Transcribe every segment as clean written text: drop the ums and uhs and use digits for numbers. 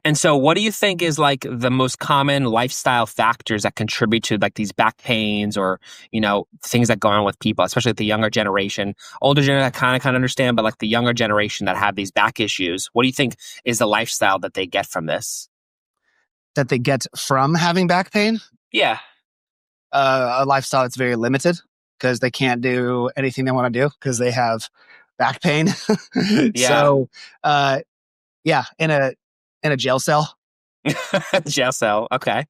And so what do you think is like the most common lifestyle factors that contribute to like these back pains or, things that go on with people, especially the younger generation? Older generation, I kind of understand, but like the younger generation that have these back issues, what do you think is the lifestyle that they get from this? That they get from having back pain? Yeah. A lifestyle that's very limited because they can't do anything they want to do because they have back pain. Yeah. So, yeah, in a jail cell. Jail cell. Okay.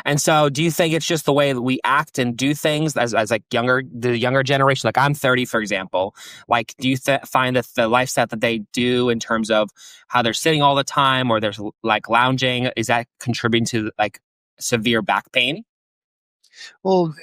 And so do you think it's just the way that we act and do things as like the younger generation? Like I'm 30, for example. Like, do you find that the lifestyle that they do in terms of how they're sitting all the time or there's like lounging, is that contributing to like severe back pain? Well,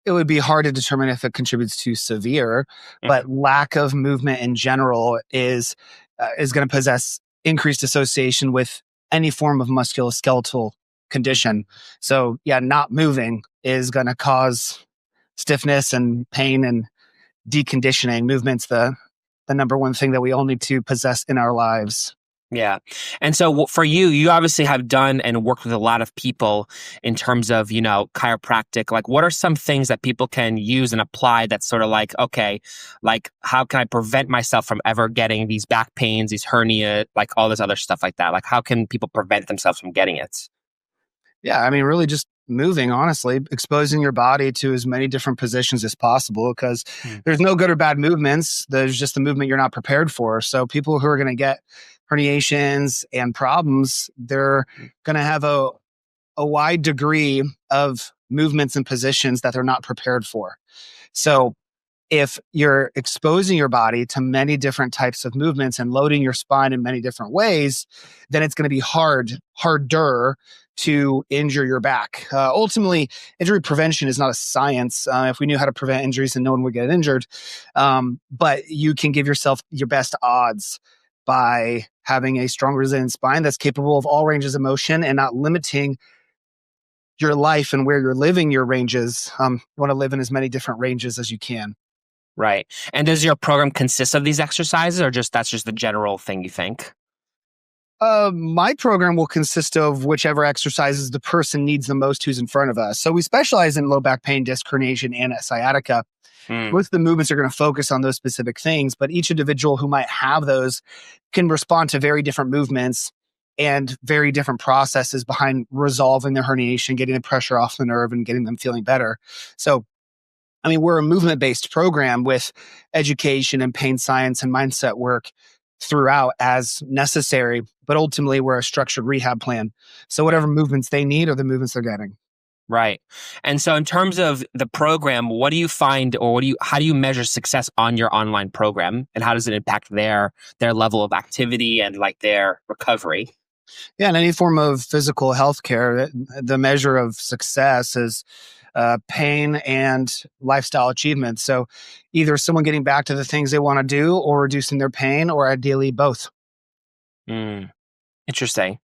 it would be hard to determine if it contributes to severe, Mhm. but lack of movement in general is going to possess increased association with any form of musculoskeletal condition. So, yeah, not moving is going to cause stiffness and pain and deconditioning. Movement's the number one thing that we all need to possess in our lives. Yeah. And so for you, you obviously have done and worked with a lot of people in terms of, chiropractic. Like, what are some things that people can use and apply that's sort of like, okay, like, how can I prevent myself from ever getting these back pains, these hernia, like all this other stuff like that? Like, how can people prevent themselves from getting it? Yeah, I mean, really just moving, honestly, exposing your body to as many different positions as possible because Mm. there's no good or bad movements. There's just the movement you're not prepared for. So people who are going to get herniations and problems, they're going to have a wide degree of movements and positions that they're not prepared for. So if you're exposing your body to many different types of movements and loading your spine in many different ways, then it's going to be harder to injure your back. Ultimately, injury prevention is not a science. If we knew how to prevent injuries, then no one would get injured. But you can give yourself your best odds by having a strong, resilient spine that's capable of all ranges of motion and not limiting your life and where you're living your ranges. You want to live in as many different ranges as you can. Right. And does your program consist of these exercises or that's just the general thing you think? My program will consist of whichever exercises the person needs the most who's in front of us. So we specialize in low back pain, disc herniation, and sciatica. Mm. Most of the movements are going to focus on those specific things, but each individual who might have those can respond to very different movements and very different processes behind resolving the herniation, getting the pressure off the nerve, and getting them feeling better. So, I mean, we're a movement-based program with education and pain science and mindset work throughout as necessary, but ultimately we're a structured rehab plan. So whatever movements they need are the movements they're getting. Right. And so in terms of the program, what do you find or how do you measure success on your online program and how does it impact their level of activity and like their recovery? Yeah, in any form of physical health care, the measure of success is pain and lifestyle achievement. So either someone getting back to the things they want to do or reducing their pain or ideally both. Mm. Interesting.